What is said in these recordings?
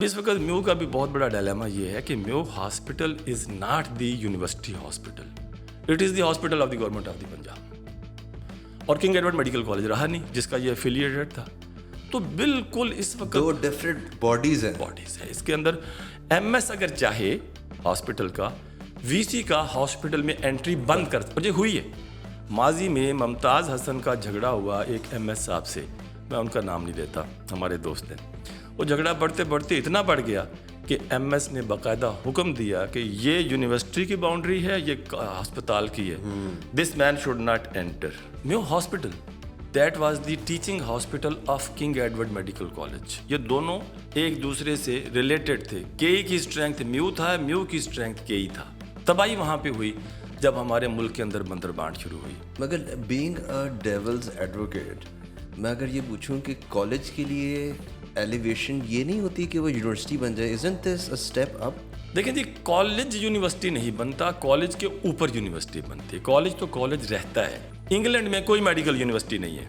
اس وقت میو کا بھی بہت بڑا ڈائلیما یہ ہے کہ Mayo hospital is not the university hospital, it is the hospital of the government of the Punjab, اور کنگ ایڈورڈ میڈیکل کالج رہا نہیں جس کا یہ افیلیٹڈ تھا. تو بالکل اس وقت دو ڈفرینٹ باڈیز ہیں. اس کے اندر ایم ایس اگر چاہے ہاسپٹل کا، وی سی کا ہاسپٹل میں انٹری بند کر مجھے ہوئی ہے. ماضی میں ممتاز حسن کا جھگڑا ہوا ایک ایم ایس صاحب سے، میں ان کا نام نہیں لیتا، ہمارے دوست ہیں. وہ جھگڑا بڑھتے بڑھتے اتنا بڑھ گیا کہ ایم ایس نے باقاعدہ حکم دیا کہ یہ یونیورسٹی کی باؤنڈری ہے، یہ ہسپتال کی ہے، this man should not enter. Mayo hospital that was the teaching hospital of King Edward medical college. یہ دونوں ایک دوسرے سے ریلیٹڈ تھے. کے کی اسٹرینتھ میو تھا، میو کی اسٹرینتھ کے تھا. تباہی وہاں پہ ہوئی جب ہمارے ملک کے اندر بندر بانٹ شروع ہوئی. مگر بینگ اے ڈیولز ایڈوکیٹ، میں اگر یہ پوچھوں کہ کالج کے لیے ایلیویشن یہ نہیں ہوتی کہ وہ یونیورسٹی بن جائے، isn't this a step up? دیکھیں جی، کالج یونیورسٹی نہیں بنتا، کالج کے اوپر یونیورسٹی بنتی ہے. کالج تو کالج رہتا ہے. انگلینڈ میں کوئی میڈیکل یونیورسٹی نہیں ہے،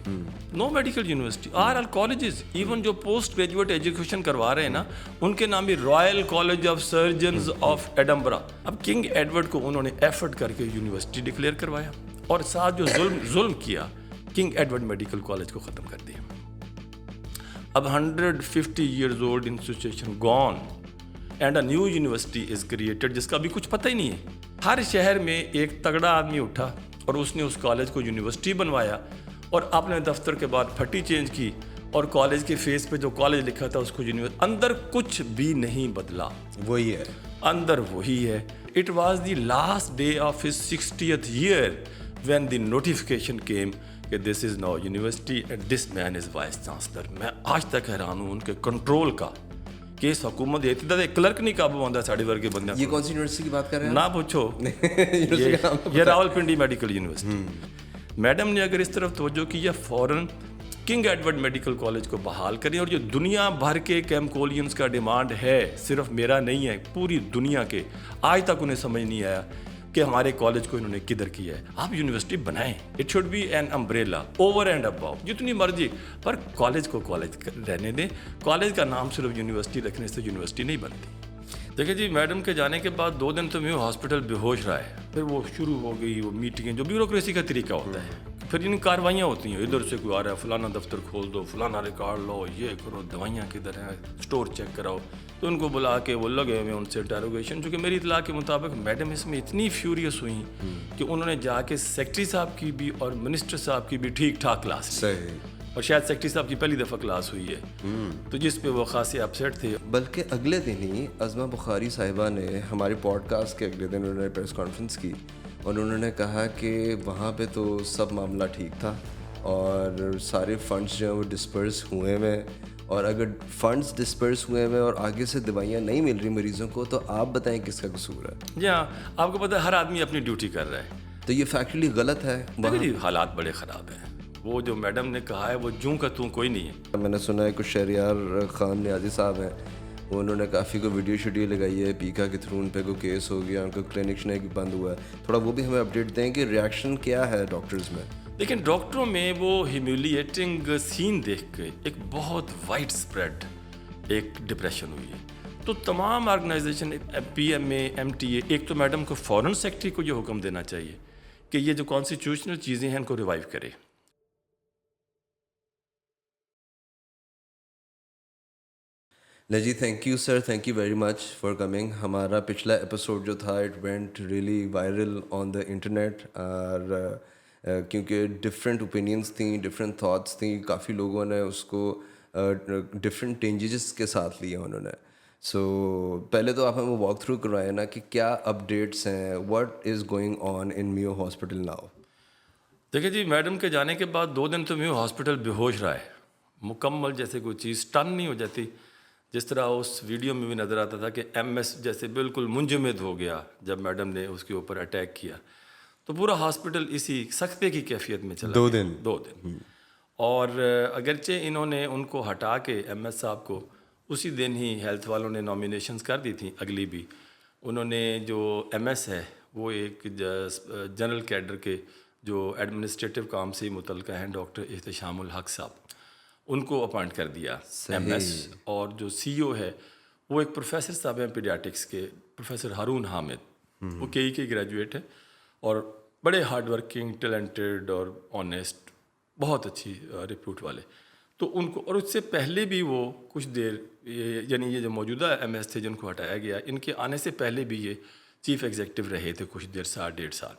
no medical university are all colleges. Even جو پوسٹ گریجویٹ ایجوکیشن کروا رہے ہیں نا، ان کے نام بھی Royal college of surgeons of Edinburgh. اب کنگ ایڈورڈ کو انہوں نے ایفرٹ کر کے یونیورسٹی ڈکلیئر کروایا، اور ساتھ جو ظلم کیا، کنگ ایڈورڈ میڈیکل کالج کو ختم کر دیا. اب 150 years old institution gone and a new university is created جس کا بھی کچھ پتہ ہی نہیں ہے. ہر شہر میں ایک تگڑا آدمی اٹھا اور اس نے اس کالج کو یونیورسٹی بنوایا، اور اپنے دفتر کے بعد پھٹی چینج کی، اور کالج کے فیس پہ جو کالج لکھا تھا اس کو یونیورسٹی. اندر کچھ بھی نہیں بدلا، وہی ہے اندر وہی ہے. It was the last day of his 60th year when the notification came کہ this is now university and this man is vice chancellor. میں آج تک حیران ہوں ان کے کنٹرول کا. کیس حکومت دیتی تھا، کلرک نہیں قابو آتا ساڑھے ورگے بندے. یہ کون سی یونیورسٹی کی بات کر رہے ہیں؟ نہ پوچھو، یہ Rawal Pindi medical university. Madam نے اگر اس طرف توجہ کی، یہ فوراً کنگ ایڈورڈ میڈیکل کالج کو بحال کریں. اور یہ دنیا بھر کے کیمکولینز کا ڈیمانڈ ہے، صرف میرا نہیں ہے، پوری دنیا کے. آج تک انہیں سمجھ نہیں آیا کہ ہمارے کالج کو انہوں نے کدھر کیا ہے. آپ یونیورسٹی بنائیں، it should be an umbrella over and above, جتنی مرضی، پر کالج کو کالج رہنے دیں. کالج کا نام صرف یونیورسٹی رکھنے سے یونیورسٹی نہیں بنتی. دیکھیں جی، میڈم کے جانے کے بعد 2 دن تو میو ہاسپٹل بے ہوش رہا ہے. پھر وہ شروع ہو گئی وہ میٹنگیں، جو بیوروکریسی کا طریقہ ہوتا ہے. پھر ان کاروائیاں ہوتی ہیں، ادھر سے کوئی آ رہا ہے، فلانا دفتر کھول دو، فلانا ریکارڈ لو، یہ کرو، دوائیاں کدھر ہیں، اسٹور چیک کراؤ. تو ان کو بلا کے وہ لگے ہوئے ان سے انٹروگیشن. چونکہ میری اطلاع کے مطابق میڈم اس میں اتنی فیوریس ہوئیں کہ انہوں نے جا کے سیکٹری صاحب کی بھی اور منسٹر صاحب کی بھی ٹھیک ٹھاک کلاس لی. اور شاید سیکٹری صاحب کی پہلی دفعہ کلاس ہوئی ہے، تو جس پہ وہ خاصے اپسیٹ تھے. بلکہ اگلے دن ہی عظمہ بخاری صاحبہ نے ہمارے پوڈ کاسٹ کے اگلے دن انہوں نے پریس کانفرنس کی، اور انہوں نے کہا کہ وہاں پہ تو سب معاملہ ٹھیک تھا اور سارے فنڈس جو ہیں وہ ڈسپرس ہوئے ہوئے، اور اگر فنڈس ڈسپرس ہوئے ہوئے اور آگے سے دوائیاں نہیں مل رہی مریضوں کو، تو آپ بتائیں کس کا قصور ہے؟ جی ہاں، آپ کو پتہ ہے ہر آدمی اپنی ڈیوٹی کر رہا ہے. تو یہ فیکٹلی غلط ہے. جی، حالات بڑے خراب ہیں. وہ جو میڈم نے کہا ہے وہ جوں کا توں کوئی نہیں ہے. میں نے سنا ہے کچھ شہریار خان نیازی صاحب ہیں، انہوں نے کافی کو ویڈیو لگائی ہے پیکا کے تھرو، ان پہ کوئی کیس ہو گیا، ان کا کلینک بند ہوا ہے. تھوڑا وہ بھی ہمیں اپڈیٹ دیں کہ ریئیکشن کیا ہے ڈاکٹرز میں. لیکن ڈاکٹروں میں وہ ہیومیلیٹنگ سین دیکھ کے ایک بہت وائڈ اسپریڈ ایک ڈپریشن ہوئی ہے. تو تمام organization, P M A, M T A, ایک تو میڈم کو فوراً سیکٹری کو یہ حکم دینا چاہیے کہ یہ جو کانسٹیٹیوشنل چیزیں ہیں ان کو ریوائیو کرے. جی، thank you sir, thank you very much for coming. ہمارا پچھلا ایپیسوڈ جو تھا it went really viral on the internet, اور کیونکہ ڈفرینٹ اوپینینس تھیں، ڈفرینٹ تھاٹس تھیں، کافی لوگوں نے اس کو ڈفرینٹ چینجز کے ساتھ لیا انہوں نے. سو پہلے تو آپ ہمیں واک تھرو کروائیں نا کہ کیا اپڈیٹس ہیں، what is going on in mu hospital now. دیکھیں جی، میڈم کے جانے کے بعد 2 دن تو میو ہاسپٹل بے ہوش رہا ہے مکمل، جیسے کوئی چیز ٹن نہیں ہو جاتی. جس طرح اس ویڈیو میں بھی نظر آتا تھا کہ ایم ایس جیسے بالکل منجمد ہو گیا جب میڈم نے اس کے اوپر اٹیک کیا. تو پورا ہاسپٹل اسی سختے کی کیفیت میں چلا 2 دن. اور اگرچہ انہوں نے ان کو ہٹا کے ایم ایس صاحب کو اسی دن ہی ہیلتھ والوں نے نامینیشنز کر دی تھیں اگلی بھی. انہوں نے جو ایم ایس ہے وہ ایک جنرل کیڈر کے جو ایڈمنسٹریٹو کام سے متعلقہ ہیں، ڈاکٹر احتشام الحق صاحب، ان کو اپوائنٹ کر دیا ایم ایس. اور جو سی او ہے وہ ایک پروفیسر صاحب ہیں پیڈیاٹکس کے، پروفیسر ہارون حامد، وہ KE کے گریجویٹ ہے اور بڑے ہارڈ ورکنگ، ٹیلنٹڈ اور آنیسٹ، بہت اچھی ریپیوٹ والے. تو ان کو، اور اس سے پہلے بھی وہ کچھ دیر، یعنی یہ جو موجودہ MS تھے جن کو ہٹایا گیا، ان کے آنے سے پہلے بھی یہ چیف ایگزیکٹو رہے تھے کچھ دیر، 1.5 سال.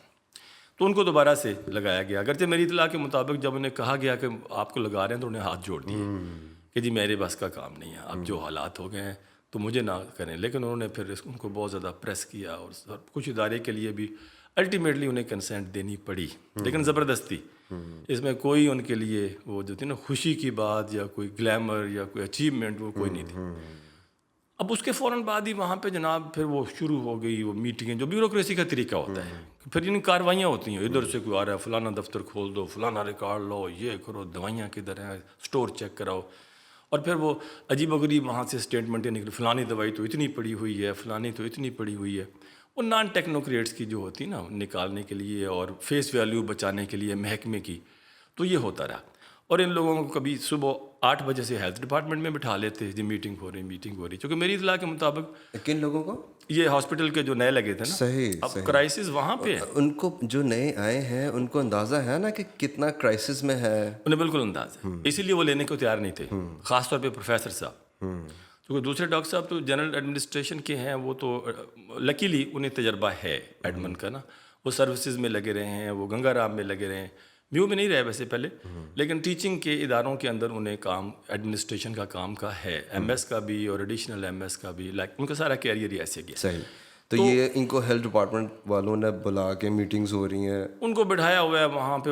تو ان کو دوبارہ سے لگایا گیا، اگرچہ میری اطلاع کے مطابق جب انہیں کہا گیا کہ آپ کو لگا رہے ہیں تو انہیں ہاتھ جوڑ دیے کہ جی میرے بس کا کام نہیں ہے، اب جو حالات ہو گئے ہیں تو مجھے نہ کریں. لیکن انہوں نے پھر ان کو بہت زیادہ پریس کیا اور کچھ ادارے کے لیے بھی الٹیمیٹلی انہیں کنسنٹ دینی پڑی، لیکن زبردستی. اس میں کوئی ان کے لیے وہ جو تھی نا خوشی کی بات یا کوئی گلیمر یا کوئی اچیومنٹ، وہ کوئی نہیں تھی. اب اس کے فوراً بعد ہی وہاں پہ جناب پھر وہ شروع ہو گئی وہ میٹنگیں، جو بیوروکریسی کا طریقہ ہوتا ہے. پھر ان کاروائیاں ہوتی ہیں، ادھر سے کوئی آ رہا ہے فلانا دفتر کھول دو، فلانا ریکارڈ لو، یہ کرو، دوائیاں کدھر ہیں، اسٹور چیک کراؤ. اور پھر وہ عجیب و غریب وہاں سے اسٹیٹمنٹیں نکلی، فلانی دوائی تو اتنی پڑی ہوئی ہے، فلانی تو اتنی پڑی ہوئی ہے. وہ نان ٹیکنوکریٹس کی جو ہوتی نا نکالنے کے لیے اور فیس ویلیو بچانے کے لیے محکمے کی، تو یہ ہوتا رہا. اور ان لوگوں کو کبھی صبح 8 بجے سے ہیلتھ ڈپارٹمنٹ میں بٹھا لیتے، جی میٹنگ ہو رہی. چونکہ میری اطلاع کے مطابق کن لوگوں کو؟ یہ ہاسپٹل کے جو نئے لگے تھے نا، صحیح، اب کرائسس وہاں پہ ہے. ان کو جو نئے آئے ہیں ان کو اندازہ ہے نا کہ کتنا کرائسس میں ہے، انہیں بالکل انداز ہے، اسی لیے وہ لینے کو تیار نہیں تھے، خاص طور پہ پروفیسر صاحب. کیونکہ دوسرے ڈاکٹر صاحب تو جنرل ایڈمنسٹریشن کے ہیں، وہ تو لکیلی انہیں تجربہ ہے ایڈمن کا نا، وہ سروسز میں لگے رہے ہیں، وہ گنگا رام میں لگے رہے ہیں، میو میں نہیں رہے ویسے پہلے، لیکن ٹیچنگ کے اداروں کے اندر انہیں کام ایڈمنسٹریشن کا کام کا ہے، MS کا بھی اور ایڈیشنل MS کا بھی، لائک ان کا سارا کیریئر ہی ایسے گیا. صحیح. تو یہ ان کو ہیلتھ ڈپارٹمنٹ والوں نے بلا کے میٹنگز ہو رہی ہیں، ان کو بٹھایا ہوا ہے وہاں پہ،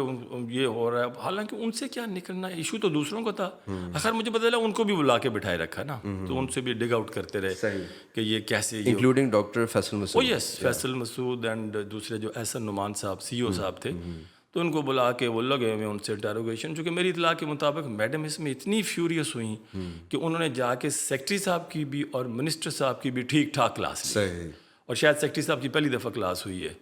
یہ ہو رہا ہے. حالانکہ ان سے کیا نکلنا، ایشو تو دوسروں کو تھا. اخر مجھے پتہ چلا ان کو بھی بلا کے بٹھائے رکھا نا، تو ان سے بھی ڈگ آؤٹ کرتے رہے کہ یہ کیسے، including doctor Faisal Masood. Yes, Faisal Masood and دوسرے جو احسن نعمان صاحب CO صاحب تھے، تو ان کو بلا کے وہ لگے ہوئے ان سے انٹروگیشن. چونکہ میری اطلاع کے مطابق میڈم اس میں اتنی فیوریس ہوئیں کہ انہوں نے جا کے سیکٹری صاحب کی بھی اور منسٹر صاحب کی بھی ٹھیک ٹھاک کلاس لی. صحیح. اور شاید سیکٹری صاحب کی پہلی دفعہ کلاس ہوئی ہے،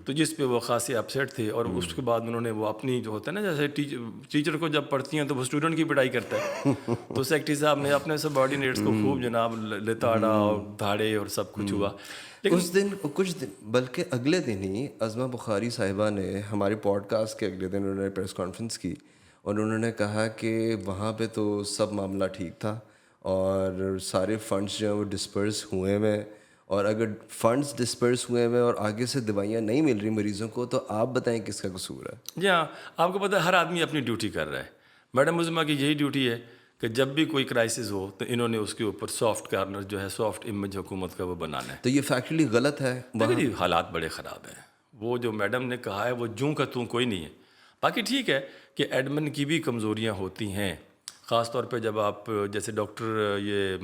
تو جس پہ وہ خاصے اپسیٹ تھے. اور اس کے بعد انہوں نے وہ اپنی جو ہوتا ہے نا، جیسے ٹیچر کو جب پڑھتی ہیں تو وہ اسٹوڈنٹ کی پڑھائی کرتا ہے، تو سیکٹری صاحب نے اپنے سب آرڈینیٹس کو خوب جناب لتاڑا اور دھاڑے اور سب کچھ ہوا. اس دن کچھ دن بلکہ اگلے دن ہی عظمہ بخاری صاحبہ نے ہماری پوڈ کاسٹ کے اگلے دن انہوں نے پریس کانفرنس کی اور انہوں نے کہا کہ وہاں پہ تو سب معاملہ ٹھیک تھا اور سارے فنڈس جو ہیں وہ ڈسپرس ہوئے ہوئے، اور اگر فنڈس ڈسپرس ہوئے ہوئے اور آگے سے دوائیاں نہیں مل رہی مریضوں کو تو آپ بتائیں کس کا قصور ہے. جی ہاں، آپ کو پتہ ہے ہر آدمی اپنی ڈیوٹی کر رہا ہے. میڈم عظمہ کی یہی ڈیوٹی ہے کہ جب بھی کوئی کرائسس ہو تو انہوں نے اس کے اوپر سافٹ کارنر جو ہے، سافٹ امیج حکومت کا وہ بنانا ہے. تو یہ فیکٹلی غلط ہے. جی حالات بڑے خراب ہیں. وہ جو میڈم نے کہا ہے وہ جوں کا توں کوئی نہیں ہے. باقی ٹھیک ہے کہ ایڈمن کی بھی کمزوریاں ہوتی ہیں، خاص طور پہ جب آپ جیسے ڈاکٹر یہ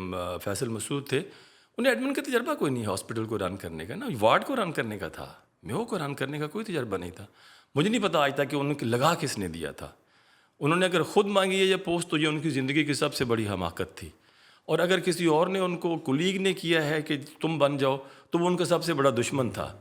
فیصل مسعود تھے، انہیں ایڈمن کا تجربہ کوئی نہیں ہے ہاسپٹل کو رن کرنے کا نا، وارڈ کو رن کرنے کا تھا، میو کو رن کرنے کا کوئی تجربہ نہیں تھا. مجھے نہیں پتا آج تک کہ ان کو لگا کس نے دیا تھا. انہوں نے اگر خود مانگی ہے یہ پوسٹ تو یہ ان کی زندگی کی سب سے بڑی حماقت تھی. اور اگر کسی اور نے ان کو کولیگ نے کیا ہے کہ تم بن جاؤ تو وہ ان کا سب سے بڑا دشمن تھا.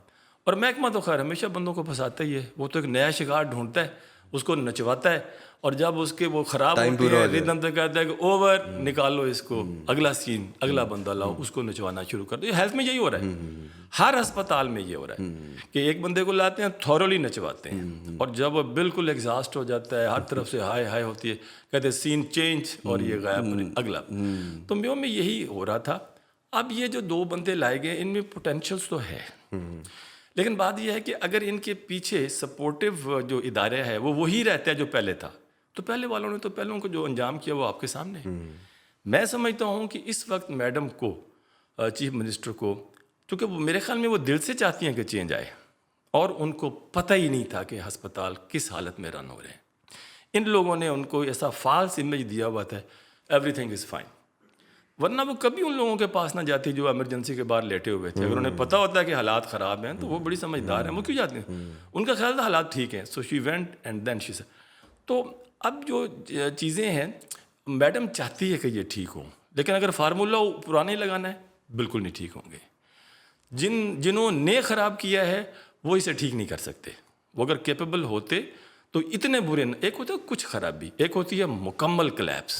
اور محکمہ تو خیر ہمیشہ بندوں کو پھنساتا ہی ہے، وہ تو ایک نیا شکار ڈھونڈتا ہے، اس کو نچواتا ہے، اور جب اس کے وہ خراب ہوتے ہیں ردم تو کہتا ہے کہ اوور، نکالو اس کو، اگلا سین، اگلا بندہ لاؤ، اس کو نچوانا شروع کر دو. یہ ہیلتھ میں یہی ہو رہا ہے، ہر ہسپتال میں یہ ہو رہا ہے کہ ایک بندے کو لاتے ہیں، تھورولی نچواتے ہیں، اور جب وہ بالکل ایگزاسٹ ہو جاتا ہے، ہر طرف سے ہائے ہائے ہوتی ہے، کہتے ہیں سین چینج، اور یہ غائب اگلا. تو میو میں یہی ہو رہا تھا. اب یہ جو 2 بندے لائے گئے ان میں پوٹینشیلس تو ہے، لیکن بات یہ ہے کہ اگر ان کے پیچھے سپورٹیو جو ادارہ ہے وہ وہی رہتا ہے جو پہلے تھا، تو پہلے والوں نے تو پہلوں کو جو انجام کیا وہ آپ کے سامنے ہے. میں سمجھتا ہوں کہ اس وقت میڈم کو، چیف منسٹر کو، چونکہ وہ میرے خیال میں وہ دل سے چاہتی ہیں کہ چینج آئے، اور ان کو پتہ ہی نہیں تھا کہ ہسپتال کس حالت میں رن ہو رہے ہیں. ان لوگوں نے ان کو ایسا فالس امیج دیا ہوا تھا، ایوری تھنگ از فائن، ورنہ وہ کبھی ان لوگوں کے پاس نہ جاتی جو ایمرجنسی کے باہر لیٹے ہوئے تھے. اگر انہیں پتہ ہوتا ہے کہ حالات خراب ہیں تو وہ بڑی سمجھدار ہیں، وہ کیوں جاتے ہیں؟ ان کا خیال تھا حالات ٹھیک ہیں، so she went and then she said. تو اب جو چیزیں ہیں میڈم چاہتی ہے کہ یہ ٹھیک ہوں، لیکن اگر فارمولہ پرانے لگانا ہے بالکل نہیں ٹھیک ہوں گے. جنہوں نے خراب کیا ہے وہ اسے ٹھیک نہیں کر سکتے. وہ اگر کیپیبل ہوتے تو اتنے برے، ایک ہوتا ہے کچھ خرابی، ایک ہوتی ہے مکمل کلیپس،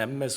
MS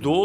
2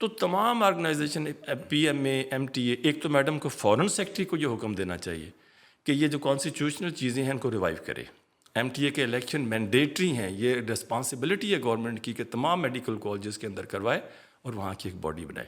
تو تمام organization P M A M T A, ایک تو میڈم کو فورن سیکٹری کو یہ حکم دینا چاہیے کہ یہ جو کانسٹیٹیوشنل چیزیں ہیں ان کو ریوائیو کرے. ایم ٹی اے کے الیکشن مینڈیٹری ہیں، یہ رسپانسبلٹی ہے گورنمنٹ کی کہ تمام میڈیکل کالجز کے اندر کروائے اور وہاں کی ایک باڈی بنائے.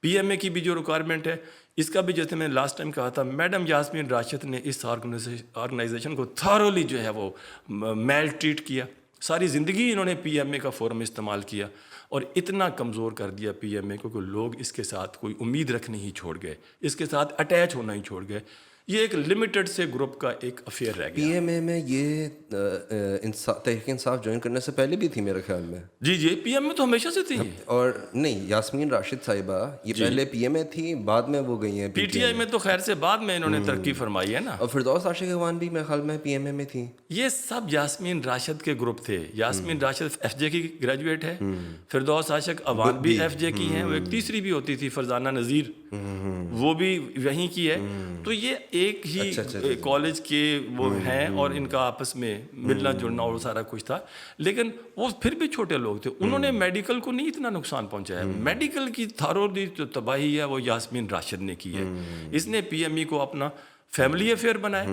پی ایم اے کی بھی جو ریکوائرمنٹ ہے، اس کا بھی جیسے میں نے لاسٹ ٹائم کہا تھا، میڈم یاسمین راشد نے اس آرگنائزیشن کو تھارولی جو ہے وہ میل ٹریٹ کیا. ساری زندگی انہوں نے پی ایم اے کا فورم استعمال کیا اور اتنا کمزور کر دیا پی ایم اے کو کہ لوگ اس کے ساتھ کوئی امید رکھنے ہی چھوڑ گئے، اس کے ساتھ اٹیچ ہونا ہی چھوڑ گئے. یہ ایک لمیٹڈ سے گروپ کا ایک افیئر رہ پی گیا. ایم اے میں یہ تحریک انصاف جوائن کرنے سے پہلے بھی تھی میرے خیال میں. جی پی ایم اے تو ہمیشہ سے تھی. اور نہیں، یاسمین راشد صاحبہ یہ پہلے پی ایم اے تھی، بعد میں وہ گئی ہیں پی ٹی آئی میں. تو خیر سے بعد میں انہوں نے ترقی فرمائی ہے نا. اور فردوس عاشق اخوان بھی میرے خیال میں پی ایم اے میں تھی. یہ سب یاسمین راشد کے گروپ تھے. یاسمین راشد ایف جے کی گریجویٹ ہے، فردوس عاشق اخوان بھی ایف جے کی ہیں، وہ ایک تیسری بھی ہوتی تھی فرزانہ نذیر، وہ بھی وہیں کی ہے. تو یہ ایک ہی کالج کے وہ ہیں اور ان کا آپس میں ملنا جلنا اور سارا کچھ تھا. لیکن وہ پھر بھی چھوٹے لوگ تھے، انہوں نے میڈیکل کو نہیں اتنا نقصان پہنچایا. میڈیکل کی تھارولی جو تباہی ہے وہ یاسمین راشد نے کی ہے. اس نے پی ایم ای کو اپنا فیملی افیئر بنائے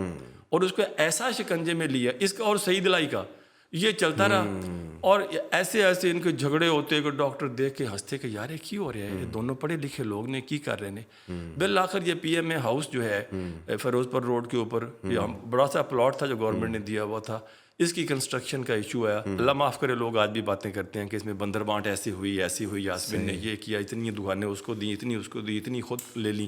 اور اس کو ایسا شکنجے میں لیا، اس کا اور سعید الائی کا یہ چلتا رہا. اور ایسے ان کے جھگڑے ہوتے کہ ڈاکٹر دیکھ کے ہنستے کہ یار یہ کیوں ہو رہا ہے، یہ دونوں پڑھے لکھے لوگ نے کی کر رہے ہیں. بالآخر یہ پی ایم اے ہاؤس جو ہے فیروز پر روڈ کے اوپر، یہ بڑا سا پلاٹ تھا جو گورنمنٹ نے دیا ہوا تھا، اس کی کنسٹرکشن کا ایشو آیا. اللہ معاف کرے، لوگ آج بھی باتیں کرتے ہیں کہ اس میں بندر بانٹ ایسی ہوئی، یاسمین نے یہ کیا، اتنی دکانیں اس کو دیں، اتنی اس کو دی، اتنی خود لے لیں.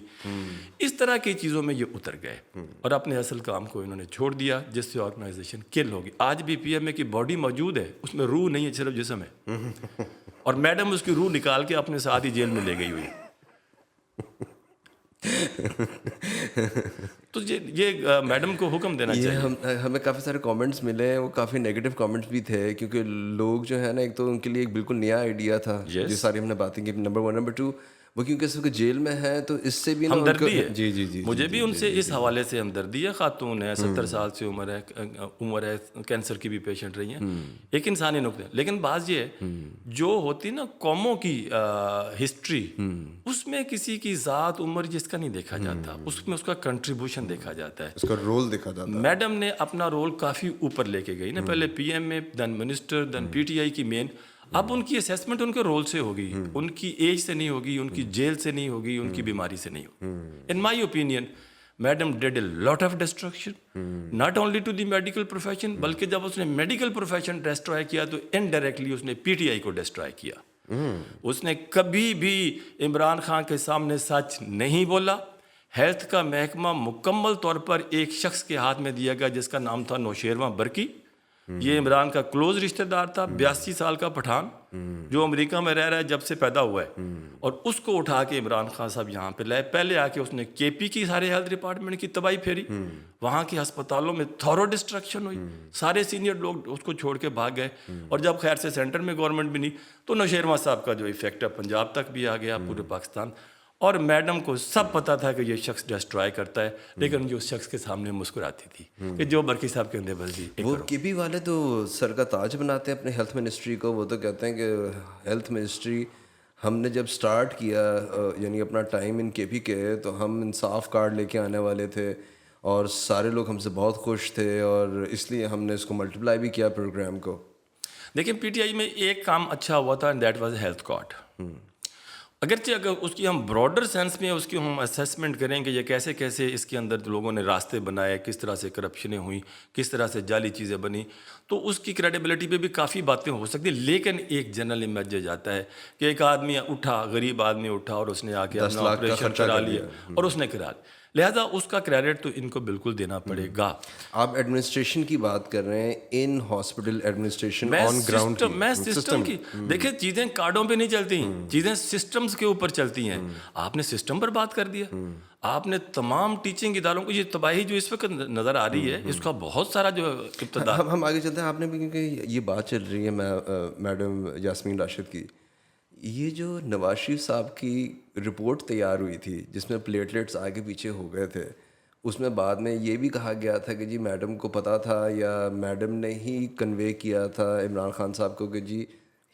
اس طرح کی چیزوں میں یہ اتر گئے اور اپنے اصل کام کو انہوں نے چھوڑ دیا، جس سے آرگنائزیشن کل ہوگی. آج بھی پی ایم اے کی باڈی موجود ہے، اس میں روح نہیں ہے، صرف جسم ہے. اور میڈم اس کی روح نکال کے اپنے ساتھ ہی جیل میں لے گئی ہوئی. تو یہ میڈم کو حکم دینا چاہیے. ہمیں کافی سارے کامنٹس ملے ہیں، وہ کافی نیگیٹو کامنٹس بھی تھے، کیونکہ لوگ جو ہے نا، ایک تو ان کے لیے ایک بالکل نیا آئیڈیا تھا جو ساری ہم نے باتیں کی. نمبر 1، نمبر 2 وہ کیونکہ اس وقت جیل میں ہے تو اس سے بھی ہمدردی ہے. جی مجھے بھی ان سے اس حوالے سے ہمدردی ہے. خاتون ہے، 70 سال سے عمر ہے، کینسر کی بھی پیشنٹ رہی ہیں. ایک انسانی نقطہ. لیکن بعض یہ جو ہوتی نا قوموں کی ہسٹری، اس میں کسی کی ذات عمر جس کا نہیں دیکھا جاتا، اس میں اس کا کنٹریبیوشن دیکھا جاتا ہے، اس کا رول دیکھا جاتا ہے. میڈم نے اپنا رول کافی اوپر لے کے گئی نا. پہلے P M A, then minister, then P T I کی مین. اب ان کی اسیسمنٹ ان کے رول سے ہوگی، ان کی ایج سے نہیں ہوگی، ان کی جیل سے نہیں ہوگی، ان کی بیماری سے نہیں ہوگی. In my opinion madam did a lot of destruction not only to the medical profession, بلکہ جب اس نے میڈیکل پروفیشن ڈسٹرائے کیا تو انڈائریکٹلی اس نے پی ٹی آئی کو ڈسٹرائے کیا. اس نے کبھی بھی عمران خان کے سامنے سچ نہیں بولا. ہیلتھ کا محکمہ مکمل طور پر ایک شخص کے ہاتھ میں دیا گیا جس کا نام تھا نوشیروان برقی. یہ عمران کا کلوز رشتہ دار تھا، 82 سال کا پٹھان جو امریکہ میں رہ رہا ہے جب سے پیدا ہوا ہے. اور اس کو اٹھا کے عمران خان صاحب یہاں پہ لائے. پہلے آ کے اس نے کے پی کی سارے ہیلتھ ڈپارٹمنٹ کی تباہی پھیری، وہاں کی ہسپتالوں میں تھورو ڈسٹرکشن ہوئی، سارے سینئر لوگ اس کو چھوڑ کے بھاگ گئے. اور جب خیر سے سینٹر میں گورنمنٹ بھی نہیں تو نوشیروان صاحب کا جو ایفیکٹ ہے پنجاب تک بھی آ گیا، پورے پاکستان. اور میڈم کو سب پتا تھا کہ یہ شخص ڈسٹرائے کرتا ہے، لیکن جو اس شخص کے سامنے مسکراتی تھی کہ جو برقی صاحب کے اندر بس بھی. وہ کے پی والے تو سر کا تاج بناتے ہیں اپنے ہیلتھ منسٹری کو. وہ تو کہتے ہیں کہ ہیلتھ منسٹری ہم نے جب سٹارٹ کیا، یعنی اپنا ٹائم ان کے پی کے، تو ہم انصاف کارڈ لے کے آنے والے تھے اور سارے لوگ ہم سے بہت خوش تھے، اور اس لیے ہم نے اس کو ملٹیپلائی بھی کیا پروگرام کو. لیکن پی ٹی آئی میں ایک کام اچھا ہوا تھا، دیٹ واز ہیلتھ کارڈ. اگرچہ اگر اس کی ہم براڈر سینس میں اس کی ہم اسیسمنٹ کریں کہ یہ کیسے کیسے اس کے اندر لوگوں نے راستے بنائے، کس طرح سے کرپشنیں ہوئیں، کس طرح سے جعلی چیزیں بنیں، تو اس کی کریڈیبلٹی پہ بھی کافی باتیں ہو سکتی. لیکن ایک جنرل امیج جاتا ہے کہ ایک آدمی اٹھا، غریب آدمی اٹھا اور اس نے آ کے اپنا آپریشن کرا لیا اور اس نے کرا لیا. لہذا اس کا کریڈٹ تو ان کو بالکل دینا پڑے گا. آپ ایڈمنسٹریشن کی بات کر رہے ہیں، in hospital administration on ground کی. میں سسٹم کی دیکھیں، چیزیں کارڈوں پہ نہیں چلتی، چیزیں سسٹمز کے اوپر چلتی ہیں. آپ نے سسٹم پر بات کر دیا، آپ نے تمام ٹیچنگ اداروں کو، یہ تباہی جو اس وقت نظر آ رہی ہے اس کا بہت سارا جو ابتدا. ہم آگے چلتے ہیں. آپ نے بھی، کیونکہ یہ بات چل رہی ہے میڈم یاسمین راشد کی، یہ جو نواز شریف صاحب کی رپورٹ تیار ہوئی تھی جس میں پلیٹلیٹس آگے پیچھے ہو گئے تھے، اس میں بعد میں یہ بھی کہا گیا تھا کہ جی میڈم کو پتہ تھا یا میڈم نے ہی کنوے کیا تھا عمران خان صاحب کو کہ جی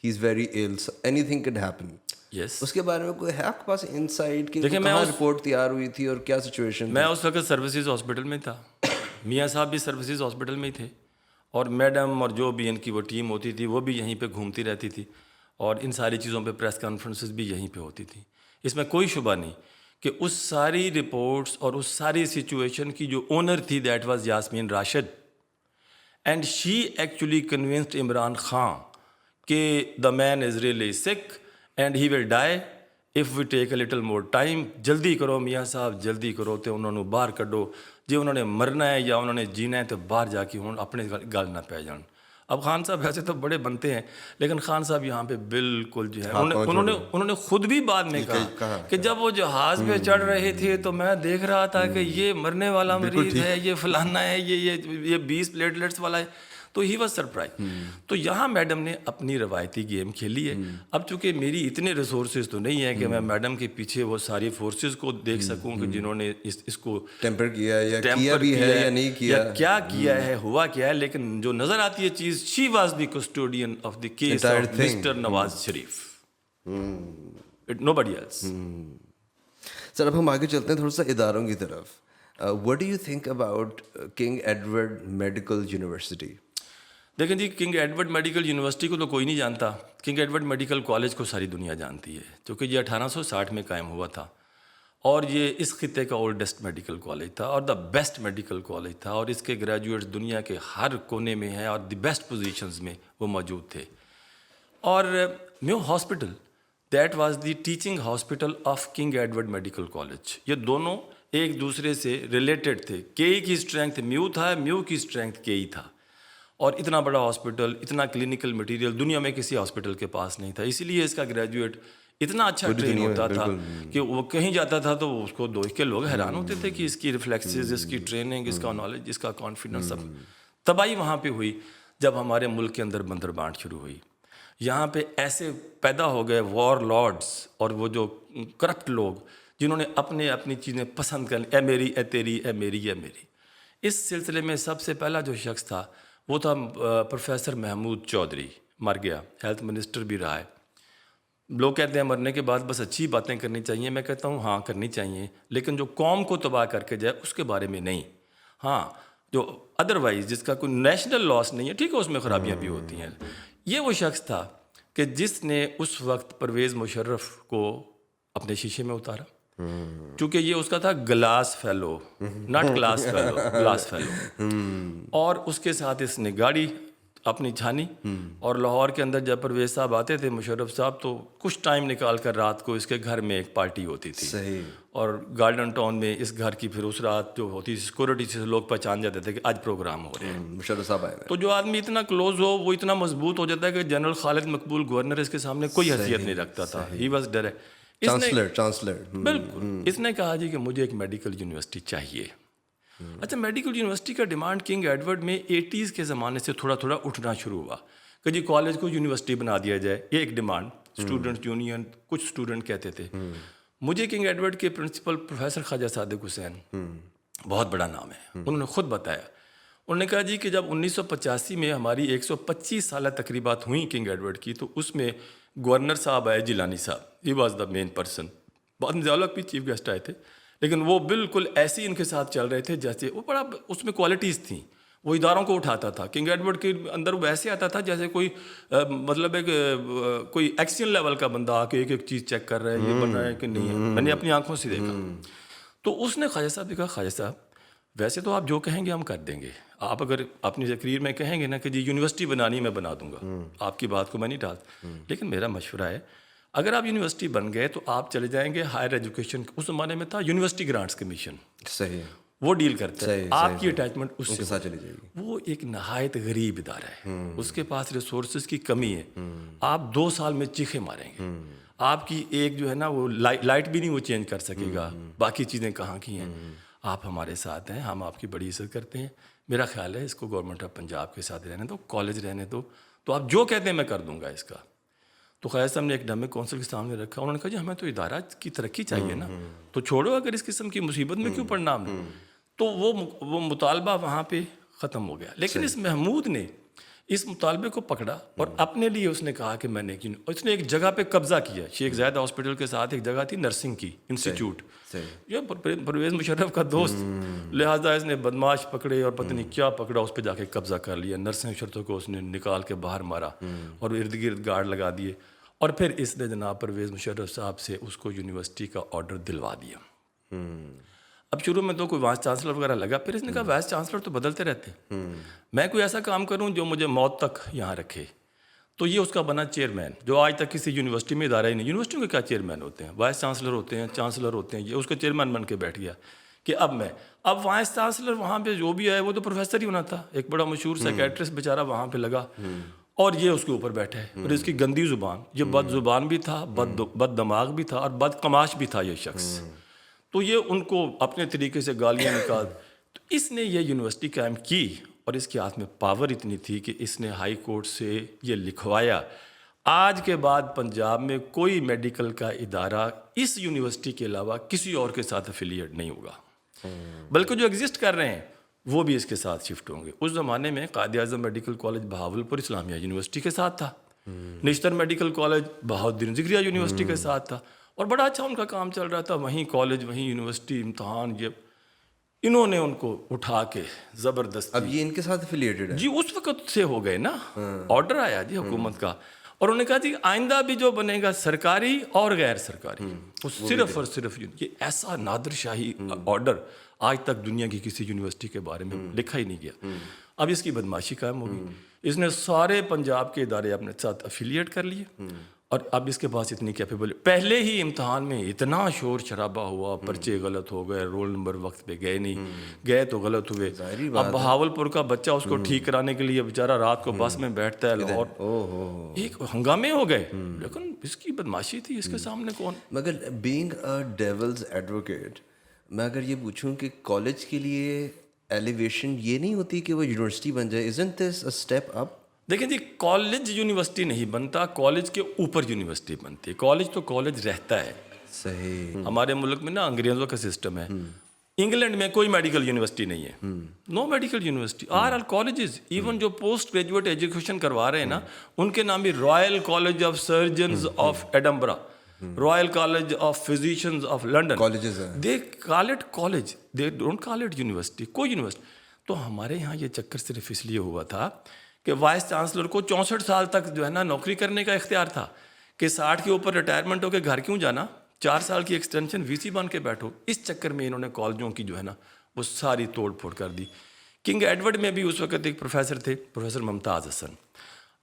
he is very ill, anything can happen. Yes اس کے بارے میں کوئی ہے آپ کے پاس انسائٹ کہ دیکھیں، کہاں رپورٹ تیار ہوئی تھی اور کیا سچویشن؟ میں اس وقت سروسز ہاسپٹل میں تھا، میاں صاحب بھی سروسز ہاسپٹل میں ہی تھے، اور میڈم اور جو بھی ان کی وہ ٹیم ہوتی تھی وہ بھی یہیں پہ گھومتی رہتی تھی، اور ان ساری چیزوں پہ پریس کانفرنسز بھی یہیں پہ ہوتی تھی. اس میں کوئی شبہ نہیں کہ اس ساری رپورٹس اور اس ساری سچویشن کی جو اونر تھی that was Yasmin Rashid, and she actually convinced Imran Khan کہ the man is really sick and he will die if we take a little more time. جلدی کرو میاں صاحب جلدی کرو تے انہوں نے باہر کڈو، جی انہوں نے مرنا ہے یا انہوں نے جینا ہے تو باہر جا کے ہوں اپنے گل نہ پی جان. اب خان صاحب ایسے تو بڑے بنتے ہیں، لیکن خان صاحب یہاں پہ بالکل جو ہے انہوں نے خود بھی بعد میں کہا کہ جب وہ جہاز پہ چڑھ رہے تھے تو میں دیکھ رہا تھا کہ یہ مرنے والا مریض ہے، یہ فلانا ہے، یہ 20 پلیٹلیٹس والا ہے. تو ہی واز سرپرائز. تو یہاں میڈم نے اپنی روایتی گیم کھیلی ہے. اب چونکہ میری اتنے ریسورسز تو نہیں ہیں کہ میں میڈم کے پیچھے وہ ساری فورسز کو دیکھ سکوں کہ جنہوں نے اس کو ٹیمپر کیا یا کیا بھی ہے یا نہیں کیا، کیا کیا ہے، ہوا کیا ہے. لیکن جو نظر آتی ہے چیز، she was the custodian of the case of mister Nawaz Sharif, nobody else. Sir اب ہم آگے چلتے ہیں تھوڑا سا اداروں کی طرف. What do you think about king Edward medical university? دیکھیں جی، کنگ ایڈورڈ میڈیکل یونیورسٹی کو تو کوئی نہیں جانتا، کنگ ایڈورڈ میڈیکل کالج کو ساری دنیا جانتی ہے، کیونکہ یہ 1860 میں قائم ہوا تھا، اور یہ اس خطے کا اولڈسٹ میڈیکل کالج تھا اور دا بیسٹ میڈیکل کالج تھا، اور اس کے گریجویٹس دنیا کے ہر کونے میں ہیں اور دی بیسٹ پوزیشنز میں وہ موجود تھے. اور Mayo hospital that was the teaching hospital of King Edward medical college. یہ دونوں ایک دوسرے سے ریلیٹڈ تھے. کےئی کی اسٹرینتھ میو تھا، میو کی اسٹرینتھ کےئی تھا، اور اتنا بڑا ہاسپٹل، اتنا کلینکل مٹیریل دنیا میں کسی ہاسپٹل کے پاس نہیں تھا. اسی لیے اس کا گریجویٹ اتنا اچھا ٹرین ہوتا تھا کہ وہ کہیں جاتا تھا تو اس کو دیکھ کے لوگ حیران ہوتے تھے کہ اس کی ریفلیکسز، اس کی ٹریننگ، اس کا نالج، اس کا کانفیڈنس. سب تباہی وہاں پہ ہوئی جب ہمارے ملک کے اندر بندر بانٹ شروع ہوئی. یہاں پہ ایسے پیدا ہو گئے وار لارڈس اور وہ جو کرپٹ لوگ جنہوں نے اپنی چیزیں پسند کر لی، اے میری اے تیری، اے میری اے میری. اس سلسلے میں سب سے پہلا جو شخص تھا وہ تھا پروفیسر محمود چودھری. مر گیا، ہیلتھ منسٹر بھی رہا ہے. لوگ کہتے ہیں مرنے کے بعد بس اچھی باتیں کرنی چاہیے. میں کہتا ہوں ہاں کرنی چاہیے، لیکن جو قوم کو تباہ کر کے جائے اس کے بارے میں نہیں. ہاں جو ادروائز جس کا کوئی نیشنل لاس نہیں ہے، ٹھیک ہے اس میں خرابیاں بھی ہوتی ہیں. یہ وہ شخص تھا کہ جس نے اس وقت پرویز مشرف کو اپنے شیشے میں اتارا، چونکہ یہ اس کا تھا glass fellow, not class fellow, glass fellow. اور اس کے ساتھ اس نے گاڑی اپنی چھانی، اور لاہور کے اندر جب پرویز صاحب آتے تھے مشرف صاحب تو کچھ ٹائم نکال کر رات کو اس کے گھر میں ایک پارٹی ہوتی تھی. صحیح. اور گارڈن ٹاؤن میں اس گھر کی پھر اس رات جو ہوتی سیکورٹی سے لوگ پہچان جاتے تھے کہ آج پروگرام ہو رہے ہیں، مشرف صاحب آئے. تو جو آدمی اتنا کلوز ہو وہ اتنا مضبوط ہو جاتا ہے کہ جنرل خالد مقبول گورنر اس کے سامنے کوئی حیثیت نہیں رکھتا تھا. He was direct. چانسلر. بالکل. اس نے کہا جی کہ مجھے ایک میڈیکل یونیورسٹی چاہیے. اچھا، میڈیکل یونیورسٹی کا ڈیمانڈ کنگ ایڈورڈ میں 80s کے زمانے سے تھوڑا تھوڑا اٹھنا شروع ہوا کہ جی کالج کو یونیورسٹی بنا دیا جائے. یہ ایک ڈیمانڈ اسٹوڈنٹ یونین، کچھ اسٹوڈنٹ کہتے تھے. مجھے کنگ ایڈورڈ کے پرنسپل پروفیسر خواجہ صادق حسین، بہت بڑا نام ہے، انہوں نے خود بتایا. انہوں نے کہا جی کہ جب 1985 میں ہماری 125 سالہ تقریبات ہوئیں کنگ ایڈورڈ کی، تو اس میں گورنر صاحب آئے، جیلانی صاحب، he was the main person. بعد میں ضیاء بھی چیف گیسٹ آئے تھے، لیکن وہ بالکل ایسے ان کے ساتھ چل رہے تھے جیسے وہ بڑا اس میں کوالٹیز تھیں. وہ اداروں کو اٹھاتا تھا. کنگ ایڈورڈ کے اندر وہ ایسے آتا تھا جیسے کوئی مطلب ایک کوئی ایکشن لیول کا بندہ آ کے ایک ایک چیز چیک کر رہا ہے، یہ بن رہا ہے کہ نہیں ہے. میں نے اپنی آنکھوں سے دیکھا. تو اس نے خواجہ صاحب نے کہا خواجہ صاحب ویسے تو آپ جو کہیں گے ہم کر دیں گے. آپ اگر اپنی تقریر میں کہیں گے نا کہ جی یونیورسٹی بنانی میں بنا دوں گا، آپ کی بات کو میں نہیں ٹالتا، لیکن میرا مشورہ ہے اگر آپ یونیورسٹی بن گئے تو آپ چلے جائیں گے ہائر ایجوکیشن. اس زمانے میں تھا یونیورسٹی گرانٹس کمیشن. صحیح. وہ ڈیل کرتا ہے. آپ کی اٹیچمنٹ اس کے ساتھ چلی جائے گی. وہ ایک نہایت غریب ادارہ ہے، اس کے پاس ریسورسز کی کمی ہے. آپ 2 سال میں چیخے ماریں گے. آپ کی ایک جو ہے نا وہ لائٹ بھی نہیں وہ چینج کر سکے گا. باقی چیزیں کہاں کی ہیں. آپ ہمارے ساتھ ہیں، ہم آپ کی بڑی عزت کرتے ہیں. میرا خیال ہے اس کو گورنمنٹ آف پنجاب کے ساتھ رہنے دو، کالج رہنے دو، تو آپ جو کہتے ہیں میں کر دوں گا اس کا. تو خیر صاحب نے ایک ڈھمے کونسل کے سامنے رکھا. انہوں نے کہا جی ہمیں تو ادارہ کی ترقی چاہیے نا، تو چھوڑو اگر اس قسم کی مصیبت میں کیوں پڑنا ہم نے. تو وہ مطالبہ وہاں پہ ختم ہو گیا. لیکن اس محمود نے اس مطالبے کو پکڑا اور اپنے لیے اس نے کہا کہ میں نے اس نے ایک جگہ پہ قبضہ کیا. شیخ زاید ہاسپٹل کے ساتھ ایک جگہ تھی نرسنگ کی انسٹیٹیوٹ, یہ پرویز مشرف کا دوست, لہٰذا اس نے بدماش پکڑے اور پتہ نہیں کیا پکڑا, اس پہ جا کے قبضہ کر لیا. نرسنگ شرطوں کو اس نے نکال کے باہر مارا اور ارد گرد گارڈ لگا دیے, اور پھر اس نے جناب پرویز مشرف صاحب سے اس کو یونیورسٹی کا آرڈر دلوا دیا. اب شروع میں تو کوئی وائس چانسلر وغیرہ لگا, پھر اس نے کہا وائس چانسلر تو بدلتے رہتے ہیں, میں کوئی ایسا کام کروں جو مجھے موت تک یہاں رکھے. تو یہ اس کا بنا چیئرمین, جو آج تک کسی یونیورسٹی میں ادارہ ہی نہیں. یونیورسٹیوں کے کیا چیئرمین ہوتے ہیں, وائس چانسلر ہوتے ہیں, چانسلر ہوتے ہیں. یہ اس کا چیئرمین بن کے بیٹھ گیا کہ اب وائس چانسلر وہاں پہ جو بھی ہے وہ تو پروفیسر ہی ہونا تھا. ایک بڑا مشہور سائیکیٹرسٹ بیچارہ وہاں پہ لگا اور یہ اس کے اوپر بیٹھا ہے, اور اس کی گندی زبان, یہ بد زبان بھی تھا, بد دماغ بھی تھا, اور بد کماش بھی تھا یہ شخص. تو یہ ان کو اپنے طریقے سے گالیاں نکال. تو اس نے یہ یونیورسٹی قائم کی, اور اس کے ہاتھ میں پاور اتنی تھی کہ اس نے ہائی کورٹ سے یہ لکھوایا آج کے بعد پنجاب میں کوئی میڈیکل کا ادارہ اس یونیورسٹی کے علاوہ کسی اور کے ساتھ افیلیٹ نہیں ہوگا, بلکہ جو ایگزسٹ کر رہے ہیں وہ بھی اس کے ساتھ شفٹ ہوں گے. اس زمانے میں Quaid Azam Medical College Bahawalpur Islamia University کے ساتھ تھا, Nishtar Medical College Bahauddin Zakariya University کے ساتھ تھا, اور بڑا اچھا ان کا کام چل رہا تھا. وہیں کالج, وہیں یونیورسٹی, امتحان, یہ انہوں نے ان کو اٹھا کے زبردست. اب یہ ان کے ساتھ افیلیٹڈ ہے جی, اس وقت سے ہو گئے نا, آرڈر آیا جی حکومت کا, اور انہوں نے کہا جی آئندہ بھی جو بنے گا سرکاری اور غیر سرکاری, وہ صرف اور صرف یہ ایسا نادر شاہی آرڈر آج تک دنیا کی کسی یونیورسٹی کے بارے میں لکھا ہی نہیں گیا. اب اس کی بدماشی قائم ہو گئی, اس نے سارے پنجاب کے ادارے اپنے ساتھ افیلیٹ کر لیے, اور اب اس کے پاس اتنی کیپیبل. پہلے ہی امتحان میں اتنا شور شرابہ ہوا, پرچے غلط ہو گئے, رول نمبر وقت پہ گئے نہیں, گئے تو غلط ہوئے. اب بہاولپور کا بچہ اس کو ٹھیک کرانے کے لیے بیچارہ رات کو بس میں بیٹھتا ہے لاہور, ایک ہنگامے ہو گئے. لیکن اس کی بدماشی تھی, اس کے سامنے کون. مگر بینگ اے ڈیولز ایڈوکیٹ, میں اگر یہ پوچھوں کہ کالج کے لیے ایلیویشن یہ نہیں ہوتی کہ وہ یونیورسٹی بن جائے, isn't this a step up? دیکھیں جی, کالج یونیورسٹی نہیں بنتا, کالج کے اوپر یونیورسٹی بنتی ہے. کالج تو کالج رہتا ہے. صحیح. ہمارے ملک میں نا انگریزوں کا سسٹم ہے. انگلینڈ میں کوئی میڈیکل یونیورسٹی نہیں ہے, no medical university, are all colleges. Even جو پوسٹ گریجویٹ ایجوکیشن کروا رہے ہیں نا, ان کے نام بھی Royal college of surgeons of Edinburgh, Royal college of Physicians of London, colleges ہیں, they call it college, they don't call it university, کوئی یونیورسٹی. تو ہمارے یہاں یہ چکر صرف اس لیے ہوا تھا کہ وائس چانسلر کو 64 سال تک جو ہے نا نوکری کرنے کا اختیار تھا, کہ 60 کے اوپر ریٹائرمنٹ ہو کے گھر کیوں جانا, 4 سال کی ایکسٹینشن وی سی بن کے بیٹھو. اس چکر میں انہوں نے کالجوں کی جو ہے نا وہ ساری توڑ پھوڑ کر دی. کنگ ایڈورڈ میں بھی اس وقت ایک پروفیسر تھے, پروفیسر ممتاز حسن.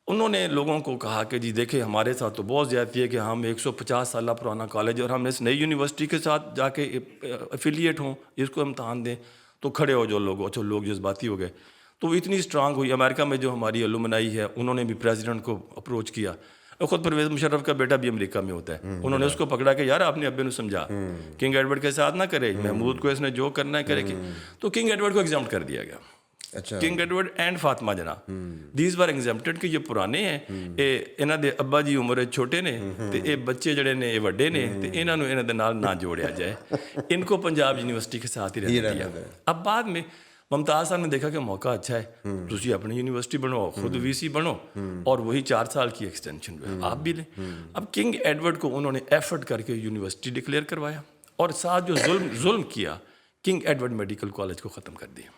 انہوں نے لوگوں کو کہا کہ جی دیکھیں ہمارے ساتھ تو بہت زیادتی ہے کہ ہم 150 سالہ پرانا کالج اور ہم اس نئی یونیورسٹی کے ساتھ جا کے افیلیٹ ہوں, اس کو امتحان دیں. تو کھڑے ہو جو لوگ, اچھا لوگ جذباتی ہو گئے. تو وہ اتنی اسٹرانگ ہوئی. امریکہ میں جو ہماری الومنائی ہے, انہوں نے بھی پریزیڈنٹ کو اپروچ کیا. خود پرویز مشرف کا بیٹا بھی امریکہ میں ہوتا ہے, انہوں نے اس کو پکڑا کہ یار اپنے ابے نے سمجھا, کنگ ایڈورڈ کے ساتھ نہ کرے, محمود کو اس نے جو کرنا ہے کرے. تو کنگ ایڈورڈ کو ایگزامپٹ کر دیا گیا. کنگ ایڈورڈ اینڈ فاطمہ جناب, دیز ور ایگزامپٹڈ کہ یہ پرانے ہیں, انہاں دے ابا جی عمر چھوٹے نے, تے اے بچے جڑے نے اے وڈے نے, تے انہاں نو انہاں دے نال نہ جوڑیا جائے, ان کو پنجاب یونیورسٹی کے ساتھ ہی رہنا دیا. اب بعد میں ممتاز صاحب نے دیکھا کہ موقع اچھا ہے, تسی اپنی یونیورسٹی بنو, خود وی سی بنو, اور وہی 4 سال کی ایکسٹینشن جو ہے آپ بھی لیں. اب کنگ ایڈورڈ کو انہوں نے ایفرٹ کر کے یونیورسٹی ڈکلیئر کروایا, اور ساتھ جو ظلم کیا, کنگ ایڈورڈ میڈیکل کالج کو ختم کر دیا.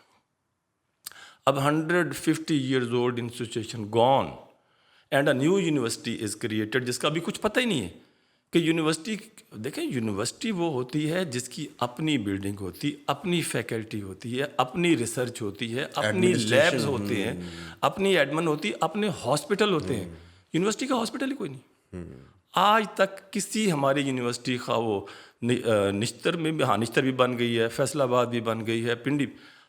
اب 150 years old institution gone and a new university is created, جس کا ابھی کچھ پتہ ہی نہیں ہے کہ یونیورسٹی. دیکھیں یونیورسٹی وہ ہوتی ہے جس کی اپنی بلڈنگ ہوتی, اپنی فیکلٹی ہوتی ہے, اپنی ریسرچ ہوتی ہے, اپنی لیبز ہوتے ہیں, اپنی ایڈمن ہوتی ہے, اپنے ہاسپٹل ہوتے ہیں. یونیورسٹی کا ہاسپٹل ہی کوئی نہیں. آج تک کسی ہماری یونیورسٹی خواہ وہ نشتر میں بھی, ہاں نشتر بھی بن گئی ہے, فیصل آباد بھی بن گئی ہے, پنڈی,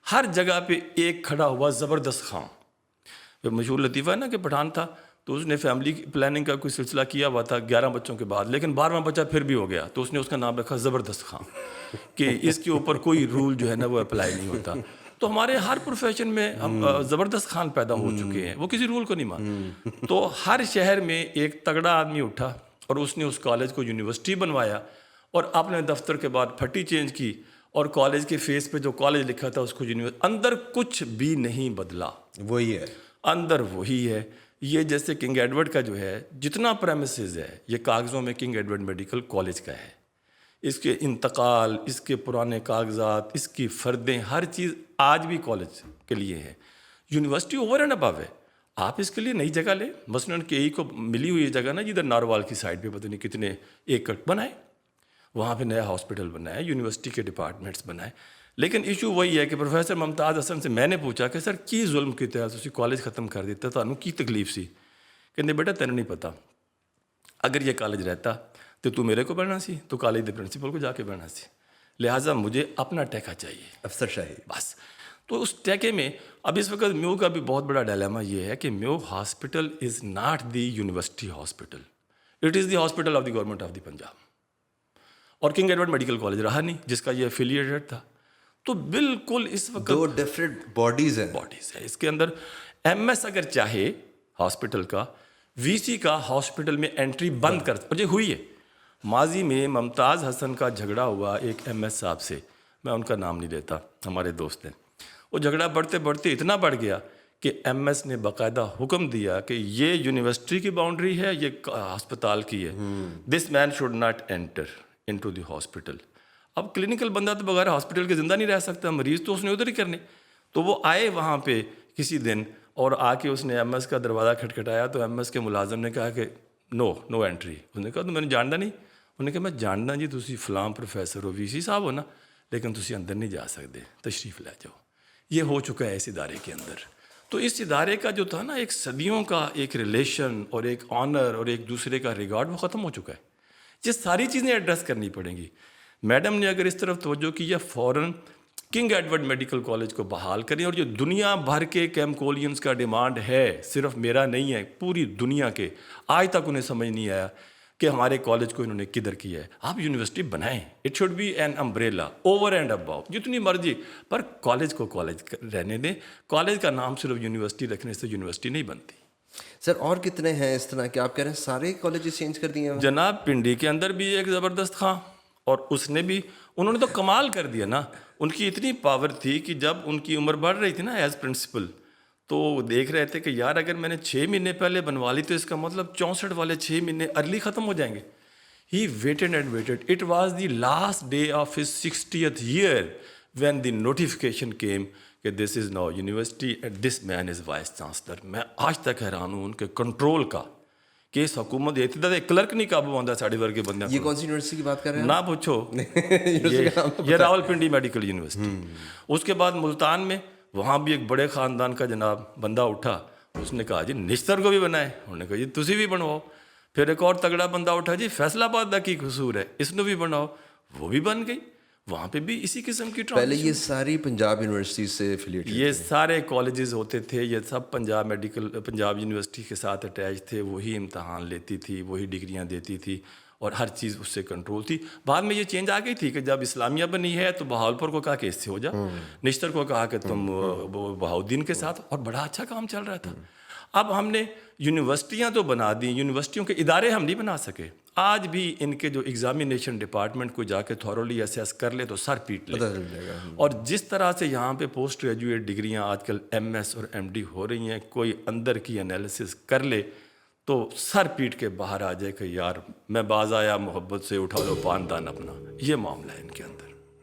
ہر جگہ پہ ایک کھڑا ہوا زبردست خان. مشہور لطیفہ ہے نا کہ پٹھان تھا, تو اس نے فیملی پلاننگ کا کوئی سلسلہ کیا ہوا تھا 11 بچوں کے بعد, لیکن 12واں بچہ پھر بھی ہو گیا, تو اس نے اس کا نام رکھا زبردست خان, کہ اس کے اوپر کوئی رول جو ہے نا وہ اپلائی نہیں ہوتا. تو ہمارے ہر پروفیشن میں ہم زبردست خان پیدا ہو چکے ہیں, وہ کسی رول کو نہیں مان. تو ہر شہر میں ایک تگڑا آدمی اٹھا, اور اس نے اس کالج کو یونیورسٹی بنوایا, اور اپنے دفتر کے بعد پھٹی چینج کی, اور کالج کے فیس پہ جو کالج لکھا تھا اس کو اندر کچھ بھی نہیں بدلا, وہی ہے. اندر وہی ہے. یہ جیسے کنگ ایڈورڈ کا جو ہے جتنا پریمیسز ہے یہ کاغذوں میں کنگ ایڈورڈ میڈیکل کالج کا ہے. اس کے انتقال، اس کے پرانے کاغذات، اس کی فردیں، ہر چیز آج بھی کالج کے لیے ہے. یونیورسٹی اوور اینڈ ابو ہے. آپ اس کے لیے نئی جگہ لیں. مثلاً کہ کو ملی ہوئی جگہ نا جدھر ناروال کی سائڈ پہ پتہ نہیں کتنے ایکڑ بنائے، وہاں پہ نیا ہاسپٹل بنائے، یونیورسٹی کے ڈپارٹمنٹس بنائے. لیکن ایشو وہی ہے کہ پروفیسر ممتاز حسن سے میں نے پوچھا کہ سر کی ظلم کی تحت تسی کالج ختم کر دیتا، تانوں کی تکلیف سی؟ کہندے بیٹا تینوں نہیں پتا، اگر یہ کالج رہتا تو میرے کو بڑھنا سی، تو کالج دے پرنسپل کو جا کے بڑھنا سی. لہٰذا مجھے اپنا ٹیکا چاہیے، افسر شاہی بس. تو اس ٹیکے میں اب اس وقت میو کا بھی بہت بڑا ڈائلیما یہ ہے کہ Mayo hospital is not the university hospital, it is the hospital of the government of the Punjab. اور کنگ ایڈورڈ میڈیکل کالج رہا نہیں جس کا یہ افیلیٹڈ تھا. تو بالکل اس وقت دو ڈفرینٹ باڈیز ہیں. اس کے اندر ایم ایس اگر چاہے ہاسپٹل کا، وی سی کا ہاسپٹل میں انٹری بند کر، اور یہ ہوئی ہے. ماضی میں ممتاز حسن کا جھگڑا ہوا ایک ایم ایس صاحب سے، میں ان کا نام نہیں لیتا، ہمارے دوست ہیں. وہ جھگڑا بڑھتے بڑھتے اتنا بڑھ گیا کہ ایم ایس نے باقاعدہ حکم دیا کہ یہ یونیورسٹی کی باؤنڈری ہے، یہ ہسپتال کی ہے. This man should not enter into the hospital. اب کلینکل بندہ تو بغیر ہاسپٹل کے زندہ نہیں رہ سکتا، مریض تو اس نے ادھر ہی کرنے. تو وہ آئے وہاں پہ کسی دن اور آ کے اس نے ایم ایس کا دروازہ کھٹکھٹایا، تو ایم ایس کے ملازم نے کہا کہ نو انٹری. اس نے کہا تو میں نے جاننا نہیں. انہوں نے کہا میں جاننا جی، تسی فلاں پروفیسر ہو، وی سی صاحب ہو نا، لیکن تسی اندر نہیں جا سکتے، تشریف لے جاؤ. یہ ہو چکا ہے اس ادارے کے اندر. تو اس ادارے کا جو تھا نا ایک صدیوں کا ایک ریلیشن اور ایک آنر اور ایک دوسرے کا ریگارڈ، وہ ختم ہو چکا ہے. یہ ساری چیزیں ایڈریس کرنی پڑیں گی. میڈم نے اگر اس طرف توجہ کی ہے، فوراً کنگ ایڈورڈ میڈیکل کالج کو بحال کریں. اور جو دنیا بھر کے کیمکولینز کا ڈیمانڈ ہے، صرف میرا نہیں ہے، پوری دنیا کے، آج تک انہیں سمجھ نہیں آیا کہ ہمارے کالج کو انہوں نے کدھر کیا ہے. آپ یونیورسٹی بنائیں، it should be an umbrella over and above, جتنی مرضی، پر کالج کو کالج رہنے دیں. کالج کا نام صرف یونیورسٹی رکھنے سے یونیورسٹی نہیں بنتی. سر اور کتنے ہیں اس طرح کہ آپ کہہ رہے ہیں سارے کالجز چینج کر دیے ہیں؟ جناب پنڈی کے اندر بھی ایک زبردست خاں، اور اس نے بھی، انہوں نے تو کمال کر دیا نا. ان کی اتنی پاور تھی کہ جب ان کی عمر بڑھ رہی تھی نا ایز پرنسپل، تو دیکھ رہے تھے کہ یار اگر میں نے 6 مہینے پہلے بنوا لی تو اس کا مطلب 64 والے 6 مہینے ارلی ختم ہو جائیں گے. He waited and waited. It was the last day of his 60th year when the notification came کہ this is now university and this man is vice chancellor. میں آج تک حیران ہوں ان کے کنٹرول کا کہ اس حکومت دیتی تھا اقلرک نہیں قابو آتا ساڑھے ورگے بندے. یہ کون سی یونیورسٹی کی بات کر رہے ہیں؟ نہ پوچھو، یہ راول پنڈی میڈیکل یونیورسٹی. اس کے بعد ملتان میں، وہاں بھی ایک بڑے خاندان کا جناب بندہ اٹھا، اس نے کہا جی نشتر کو بھی بنائے. انہوں نے کہا جی تسی بھی بنواؤ. پھر ایک اور تگڑا بندہ اٹھا، جی فیصل آباد کا کی قصور ہے، اس نے بھی بناؤ. وہ بھی بن گئی. وہاں پہ بھی اسی قسم کی پہلے یہ ساری پنجاب یونیورسٹی سے افیلیٹڈ، یہ سارے کالجز ہوتے تھے، یہ سب پنجاب یونیورسٹی کے ساتھ اٹیچ تھے. وہی امتحان لیتی تھی، وہی ڈگریاں دیتی تھی، اور ہر چیز اس سے کنٹرول تھی. بعد میں یہ چینج آ گئی تھی کہ جب اسلامیہ بنی ہے تو بہاولپور کو کہا کہ اس سے ہو جا، نشتر کو کہا کہ تم بہاؤدین کے ساتھ، اور بڑا اچھا کام چل رہا تھا. اب ہم نے یونیورسٹیاں تو بنا دیں، یونیورسٹیوں کے ادارے ہم نہیں بنا سکے. آج بھی ان کے جو ایگزامینیشن ڈپارٹمنٹ کو جا کے تھورولی اسیس کر لے تو سر پیٹ لے. اور جس طرح سے یہاں پہ پوسٹ گریجویٹ ڈگریاں آج کل ایم ایس اور ایم ڈی ہو رہی ہیں، کوئی اندر کی انالیسس کر لے تو سر پیٹ کے باہر آ جائے کہ یار میں باز آیا محبت سے، اٹھا لو پاندان اپنا. یہ معاملہ ہے ان کے اندر.